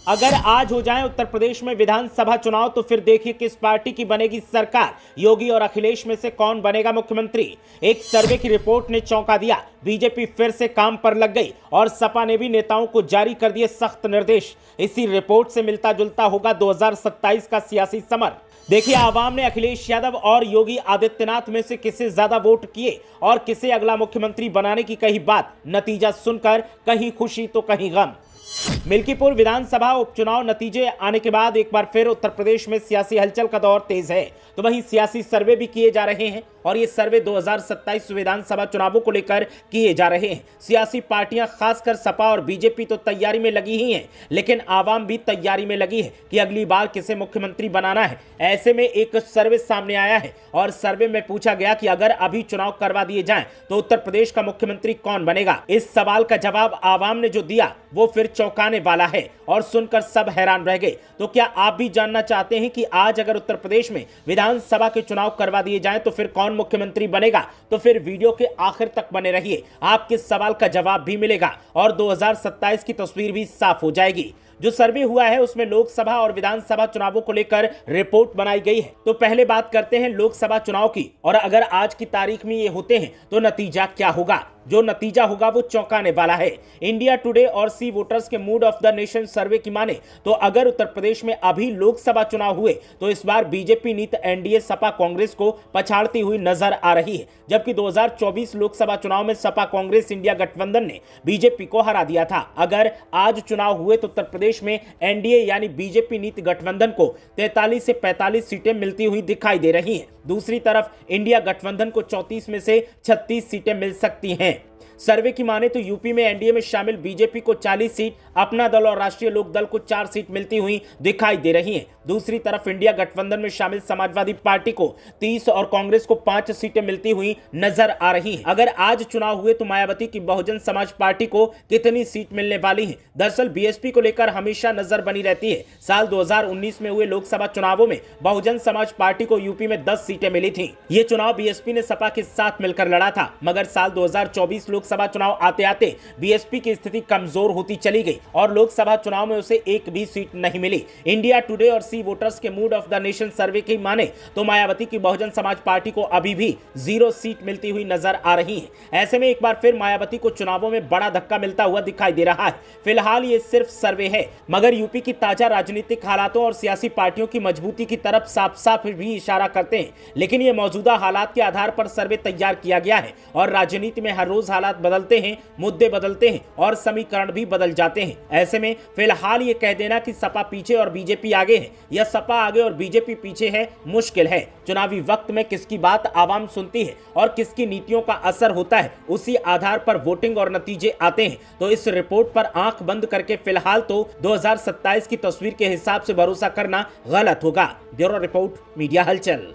अगर आज हो जाए उत्तर प्रदेश में विधानसभा चुनाव तो फिर देखिए किस पार्टी की बनेगी सरकार। योगी और अखिलेश में से कौन बनेगा मुख्यमंत्री। एक सर्वे की रिपोर्ट ने चौंका दिया। बीजेपी फिर से काम पर लग गई और सपा ने भी नेताओं को जारी कर दिए सख्त निर्देश। इसी रिपोर्ट से मिलता जुलता होगा 2027 का सियासी समर। देखिए, आवाम ने अखिलेश यादव और योगी आदित्यनाथ में से किसे ज्यादा वोट किए और किसे अगला मुख्यमंत्री बनाने की कही बात। नतीजा सुनकर कहीं खुशी तो कहीं गम। मिल्कीपुर विधानसभा उपचुनाव नतीजे आने के बाद एक बार फिर उत्तर प्रदेश में सियासी हलचल का दौर तेज है। तो वहीं सियासी सर्वे भी किए जा रहे हैं और ये सर्वे 2027 विधानसभा चुनावों को लेकर किए जा रहे हैं। सियासी पार्टियां खासकर सपा और बीजेपी तो तैयारी में लगी ही हैं, लेकिन आवाम भी तैयारी में लगी है कि अगली बार किसे मुख्यमंत्री बनाना है। ऐसे में एक सर्वे सामने आया है और सर्वे में पूछा गया कि अगर अभी चुनाव करवा दिए जाएं तो उत्तर प्रदेश का मुख्यमंत्री कौन बनेगा। इस सवाल का जवाब आवाम ने जो दिया वो फिर चौंकाने वाला है और सुनकर सब हैरान रह गए। तो क्या आप भी जानना चाहते हैं कि आज अगर उत्तर प्रदेश में विधानसभा के चुनाव करवा दिए जाएं तो फिर कौन मुख्यमंत्री बनेगा? तो फिर वीडियो के आखिर तक बने रहिए, आपके सवाल का जवाब भी मिलेगा और 2027 की तस्वीर भी साफ हो जाएगी। जो सर्वे हुआ है उसमें लोकसभा और विधानसभा चुनावों को लेकर रिपोर्ट बनाई गई है। तो पहले बात करते हैं लोकसभा चुनाव की, और अगर आज की तारीख में ये होते हैं तो नतीजा क्या होगा। जो नतीजा होगा वो चौंकाने वाला है। इंडिया टुडे और सी वोटर्स के मूड ऑफ द नेशन सर्वे की माने तो अगर उत्तर प्रदेश में अभी लोकसभा चुनाव हुए तो इस बार बीजेपी नीत एनडीए सपा कांग्रेस को पछाड़ती हुई नजर आ रही है, जबकि 2024 लोकसभा चुनाव में सपा कांग्रेस इंडिया गठबंधन ने बीजेपी को हरा दिया था। अगर आज चुनाव हुए तो उत्तर प्रदेश में एनडीए यानी बीजेपी नीत गठबंधन को 43 से 45 सीटें मिलती हुई दिखाई दे रही हैं। दूसरी तरफ इंडिया गठबंधन को 34 में से 36 सीटें मिल सकती हैं। सर्वे की माने तो यूपी में एनडीए में शामिल बीजेपी को 40 सीट, अपना दल और राष्ट्रीय लोक दल को 4 सीट मिलती हुई दिखाई दे रही हैं। दूसरी तरफ इंडिया गठबंधन में शामिल समाजवादी पार्टी को 30 और कांग्रेस को 5 सीटें मिलती हुई नजर आ रही हैं। अगर आज चुनाव हुए तो मायावती की बहुजन समाज पार्टी को कितनी सीट मिलने वाली है? दरअसल बीएसपी को लेकर हमेशा नजर बनी रहती है। साल 2019 में हुए लोकसभा चुनावों में बहुजन समाज पार्टी को यूपी में 10 सीटें मिली थी। ये चुनाव बीएसपी ने सपा के साथ मिलकर लड़ा था, मगर साल 2024 लोकसभा चुनाव आते आते बीएसपी की स्थिति कमजोर होती चली गई और लोकसभा चुनाव में उसे एक भी सीट नहीं मिली। इंडिया टुडे और सी वोटर्स के मूड ऑफ द नेशन सर्वे की माने तो मायावती की बहुजन समाज पार्टी को अभी भी 0 सीट मिलती हुई नजर आ रही है। ऐसे में एक बार फिर मायावती को चुनावों में बड़ा धक्का मिलता हुआ दिखाई दे रहा है। फिलहाल ये सिर्फ सर्वे है, मगर यूपी की ताजा राजनीतिक हालातों और सियासी पार्टियों की मजबूती की तरफ साफ साफ भी इशारा करते हैं। लेकिन ये मौजूदा हालात के आधार पर सर्वे तैयार किया गया है और राजनीति में हर रोज हालात बदलते हैं, मुद्दे बदलते हैं और समीकरण भी बदल जाते हैं। ऐसे में फिलहाल ये कह देना कि सपा पीछे और बीजेपी आगे है या सपा आगे और बीजेपी पीछे है मुश्किल है। चुनावी वक्त में किसकी बात आवाम सुनती है और किसकी नीतियों का असर होता है, उसी आधार पर वोटिंग और नतीजे आते हैं। तो इस रिपोर्ट पर आंख बंद करके फिलहाल तो 2027 की तस्वीर के हिसाब से भरोसा करना गलत होगा। ब्यूरो रिपोर्ट, मीडिया हलचल।